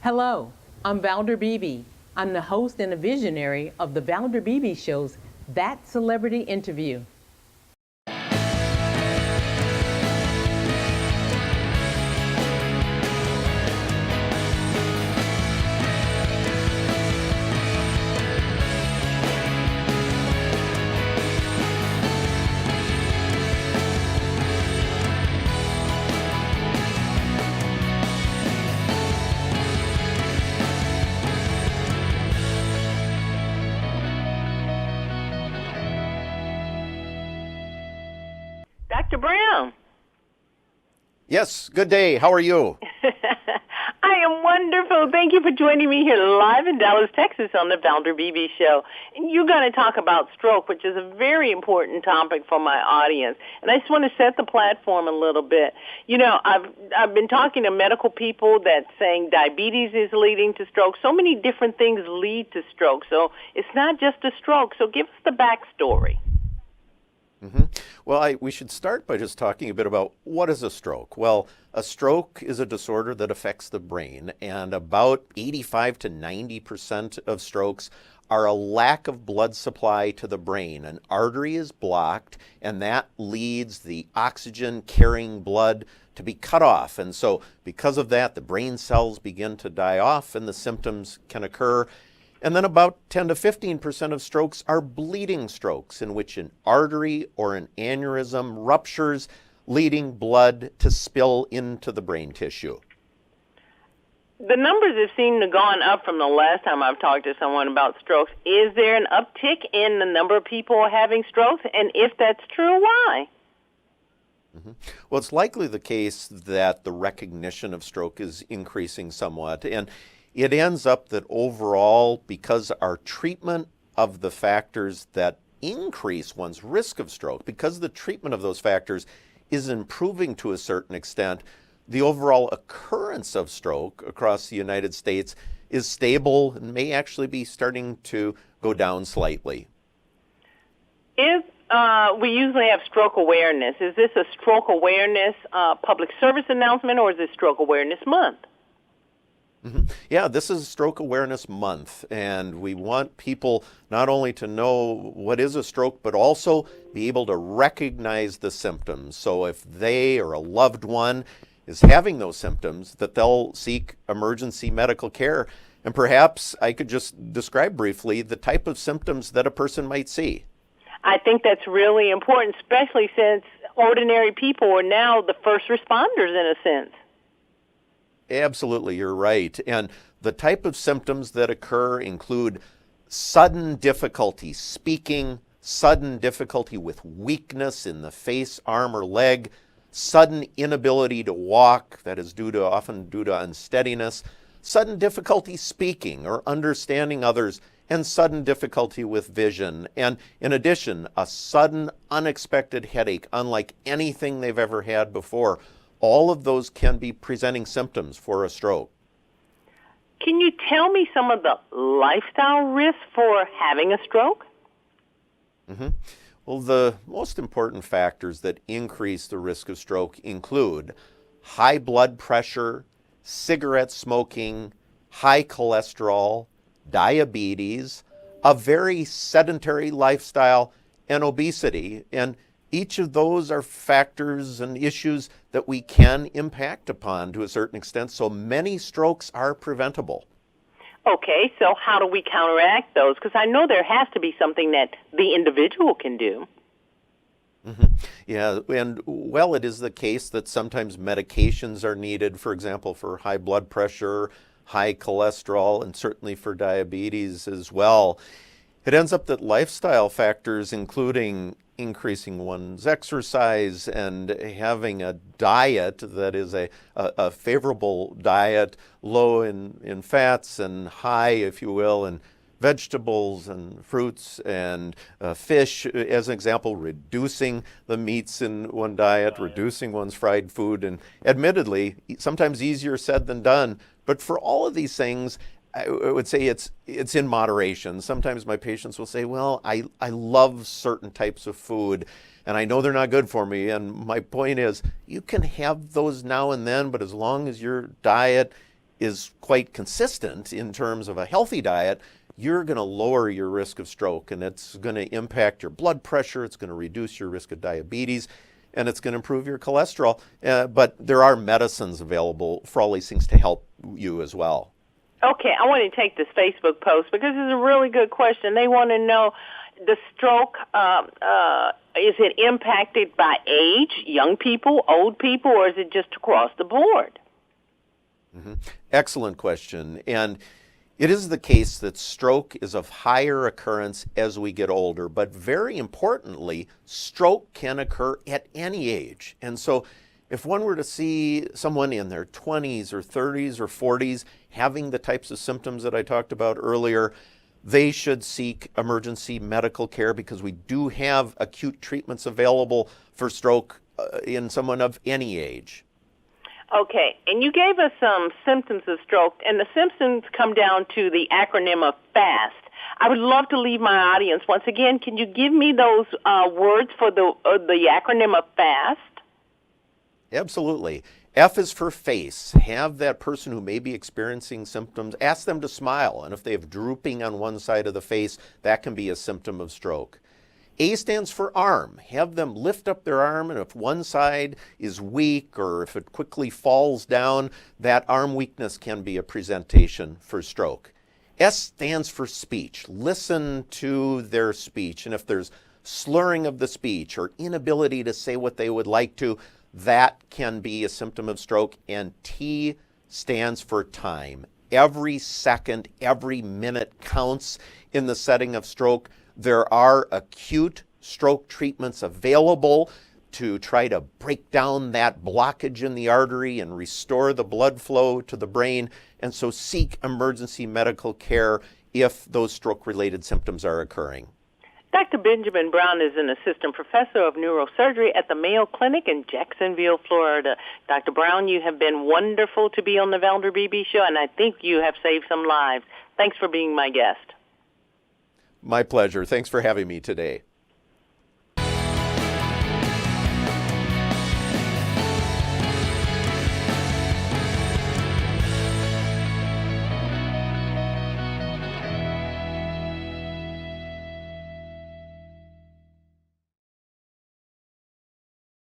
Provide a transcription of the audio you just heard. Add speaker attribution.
Speaker 1: Hello, I'm Valder Beebe. I'm the host and a visionary of the Valder Beebe Show's That Celebrity Interview.
Speaker 2: Dr. Brown.
Speaker 3: Yes, good day. How are you?
Speaker 2: I am wonderful. Thank you for joining me here live in Dallas, Texas on the Valder Beebe Show. And you're going to talk about stroke, which is a very important topic for my audience. And I just want to set the platform a little bit. You know, I've been talking to medical people that saying diabetes is leading to stroke. So many different things lead to stroke. So it's not just a stroke. So give us the backstory.
Speaker 3: Well, we should start by just talking a bit about what is a stroke. Well, a stroke is a disorder that affects the brain, and about 85 to 90% of strokes are a lack of blood supply to the brain. An artery is blocked, and that leads the oxygen-carrying blood to be cut off. And so because of that, the brain cells begin to die off, and the symptoms can occur. And then about 10 to 15% of strokes are bleeding strokes, in which an artery or an aneurysm ruptures, leading blood to spill into the brain tissue.
Speaker 2: The numbers have seemed to have gone up from the last time I've talked to someone about strokes. Is there an uptick in the number of people having strokes? And if that's true, why?
Speaker 3: Well, it's likely the case that the recognition of stroke is increasing somewhat. And it ends up that overall, because our treatment of the factors that increase one's risk of stroke, because the treatment of those factors is improving to a certain extent, the overall occurrence of stroke across the United States is stable and may actually be starting to go down slightly.
Speaker 2: If we usually have stroke awareness, is this a stroke awareness public service announcement, or is it Stroke Awareness Month?
Speaker 3: Yeah, this is Stroke Awareness Month, and we want people not only to know what is a stroke, but also be able to recognize the symptoms. So if they or a loved one is having those symptoms, that they'll seek emergency medical care. And perhaps I could just describe briefly the type of symptoms that a person might see.
Speaker 2: I think that's really important, especially since ordinary people are now the first responders in a sense.
Speaker 3: Absolutely, you're right. And the type of symptoms that occur include sudden difficulty speaking, sudden difficulty with weakness in the face, arm, or leg, sudden inability to walk, that is often due to unsteadiness, sudden difficulty speaking or understanding others, and sudden difficulty with vision. And in addition, a sudden unexpected headache, unlike anything they've ever had before. All of those can be presenting symptoms for a stroke.
Speaker 2: Can you tell me some of the lifestyle risks for having a stroke?
Speaker 3: Well, the most important factors that increase the risk of stroke include high blood pressure, cigarette smoking, high cholesterol, diabetes, a very sedentary lifestyle, and obesity. And each of those are factors and issues that we can impact upon to a certain extent, so many strokes are preventable.
Speaker 2: Okay, so how do we counteract those? Because I know there has to be something that the individual can do.
Speaker 3: Yeah, and well, it is the case that sometimes medications are needed, for example, for high blood pressure, high cholesterol, and certainly for diabetes as well. It ends up that lifestyle factors, including increasing one's exercise and having a diet that is a favorable diet, low in fats and high, if you will, in vegetables and fruits and fish, as an example, reducing the meats in one diet, reducing one's fried food, and admittedly, sometimes easier said than done. But for all of these things, I would say it's in moderation. Sometimes my patients will say, well, I love certain types of food and I know they're not good for me. And my point is, you can have those now and then, but as long as your diet is quite consistent in terms of a healthy diet, you're going to lower your risk of stroke, and it's going to impact your blood pressure, it's going to reduce your risk of diabetes, and it's going to improve your cholesterol. But there are medicines available for all these things to help you as well.
Speaker 2: Okay, I want to take this Facebook post because it's a really good question. They want to know, the stroke, is it impacted by age, young people, old people, or is it just across the board?
Speaker 3: Mm-hmm. Excellent question. And it is the case that stroke is of higher occurrence as we get older, but very importantly, stroke can occur at any age. And so if one were to see someone in their 20s or 30s or 40s having the types of symptoms that I talked about earlier, they should seek emergency medical care because we do have acute treatments available for stroke in someone of any age.
Speaker 2: Okay, and you gave us some symptoms of stroke, and the symptoms come down to the acronym of FAST. I would love to leave my audience, once again, can you give me those words for the acronym of FAST?
Speaker 3: Absolutely. F is for face. Have that person who may be experiencing symptoms, ask them to smile, and if they have drooping on one side of the face, that can be a symptom of stroke. A stands for arm. Have them lift up their arm, and if one side is weak or if it quickly falls down, that arm weakness can be a presentation for stroke. S stands for speech. Listen to their speech, and if there's slurring of the speech or inability to say what they would like to, that can be a symptom of stroke. And T stands for time. Every second, every minute counts in the setting of stroke. There are acute stroke treatments available to try to break down that blockage in the artery and restore the blood flow to the brain. And so seek emergency medical care if those stroke-related symptoms are occurring.
Speaker 2: Dr. Benjamin Brown is an assistant professor of neurosurgery at the Mayo Clinic in Jacksonville, Florida. Dr. Brown, you have been wonderful to be on the Valder Beebe Show, and I think you have saved some lives. Thanks for being my guest.
Speaker 3: My pleasure. Thanks for having me today.